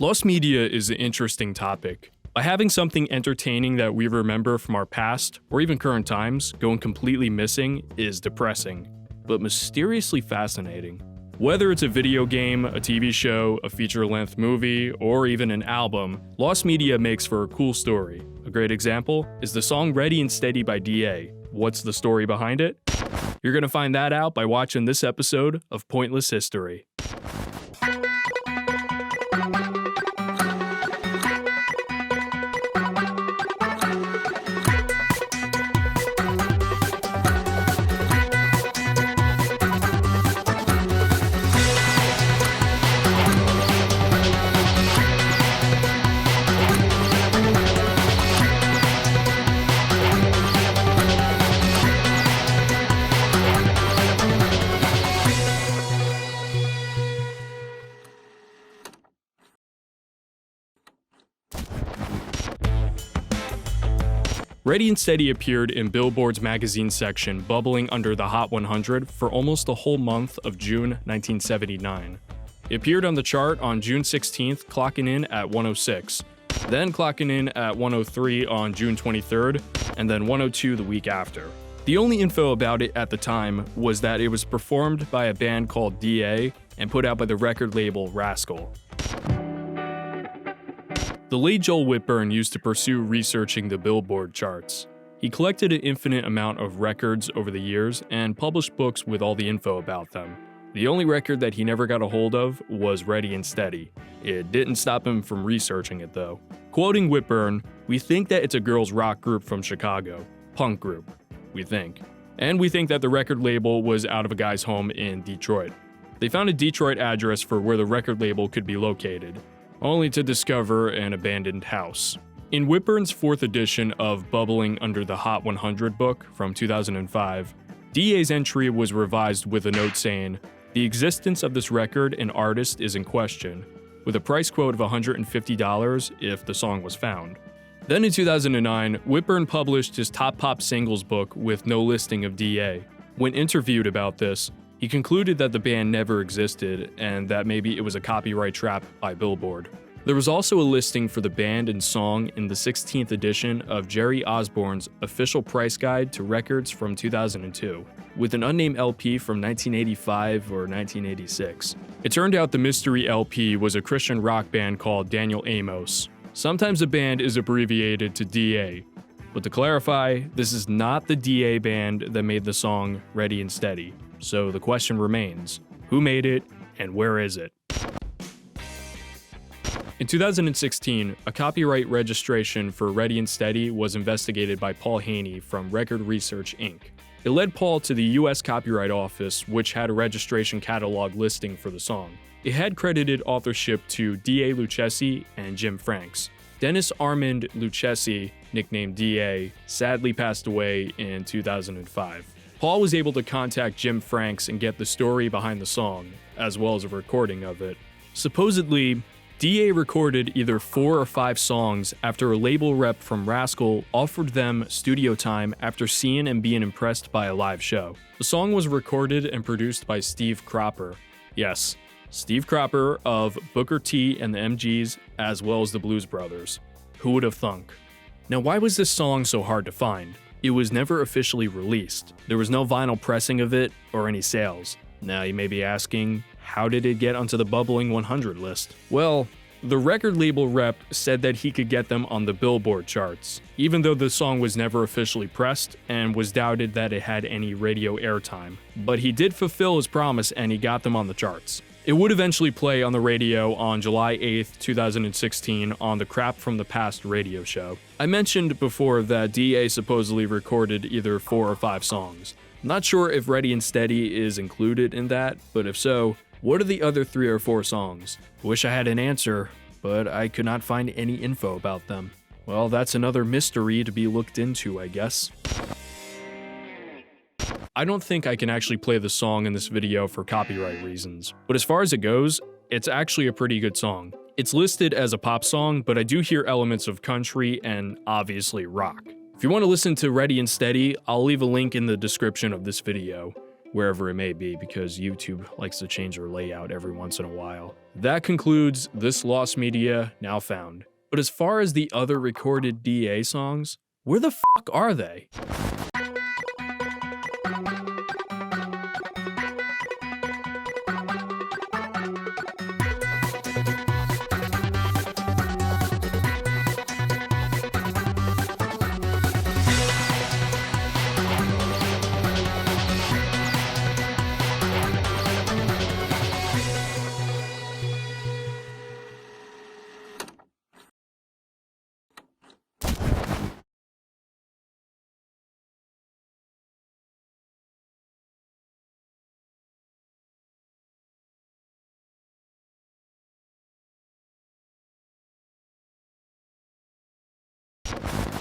Lost media is an interesting topic. By having something entertaining that we remember from our past, or even current times, going completely missing is depressing, but mysteriously fascinating. Whether it's a video game, a TV show, a feature-length movie, or even an album, lost media makes for a cool story. A great example is the song Ready and Steady by DA. What's the story behind it? You're gonna find that out by watching this episode of Pointless History. Ready and Steady appeared in Billboard's magazine section, bubbling under the Hot 100 for almost the whole month of June 1979. It appeared on the chart on June 16th, clocking in at 106, then clocking in at 103 on June 23rd, and then 102 the week after. The only info about it at the time was that it was performed by a band called DA and put out by the record label Rascal. The late Joel Whitburn used to pursue researching the Billboard charts. He collected an infinite amount of records over the years and published books with all the info about them. The only record that he never got a hold of was Ready and Steady. It didn't stop him from researching it though. Quoting Whitburn, "We think that it's a girls' rock group from Chicago. Punk group. We think. And we think that the record label was out of a guy's home in Detroit. They found a Detroit address for where the record label could be located, only to discover an abandoned house." In Whitburn's fourth edition of Bubbling Under the Hot 100 book from 2005, DA's entry was revised with a note saying, "The existence of this record and artist is in question, with a price quote of $150 if the song was found." Then in 2009, Whitburn published his Top Pop Singles book with no listing of DA. When interviewed about this, he concluded that the band never existed and that maybe it was a copyright trap by Billboard. There was also a listing for the band and song in the 16th edition of Jerry Osborne's Official Price Guide to Records from 2002, with an unnamed LP from 1985 or 1986. It turned out the mystery LP was a Christian rock band called Daniel Amos. Sometimes the band is abbreviated to DA, but to clarify, this is not the DA band that made the song Ready and Steady. So the question remains, who made it and where is it? In 2016, a copyright registration for Ready and Steady was investigated by Paul Haney from Record Research Inc. It led Paul to the US Copyright Office, which had a registration catalog listing for the song. It had credited authorship to D.A. Lucchesi and Jim Franks. Dennis Armand Lucchesi, nicknamed D.A., sadly passed away in 2005. Paul was able to contact Jim Franks and get the story behind the song, as well as a recording of it. Supposedly, DA recorded either 4 or 5 songs after a label rep from Rascal offered them studio time after seeing and being impressed by a live show. The song was recorded and produced by Steve Cropper. Yes, Steve Cropper of Booker T and the MGs, as well as the Blues Brothers. Who would have thunk? Now, why was this song so hard to find? It was never officially released. There was no vinyl pressing of it or any sales. Now you may be asking, how did it get onto the Bubbling 100 list? Well, the record label rep said that he could get them on the Billboard charts, even though the song was never officially pressed and was doubted that it had any radio airtime. But he did fulfill his promise and he got them on the charts. It would eventually play on the radio on July 8th, 2016 on the Crap from the Past radio show. I mentioned before that DA supposedly recorded either 4 or 5 songs. Not sure if Ready and Steady is included in that, but if so, what are the other 3 or 4 songs? Wish I had an answer, but I could not find any info about them. Well, that's another mystery to be looked into, I guess. I don't think I can actually play the song in this video for copyright reasons, but as far as it goes, it's actually a pretty good song. It's listed as a pop song, but I do hear elements of country and obviously rock. If you want to listen to Ready and Steady, I'll leave a link in the description of this video, wherever it may be, because YouTube likes to change their layout every once in a while. That concludes this lost media now found. But as far as the other recorded DA songs, where the fuck are they?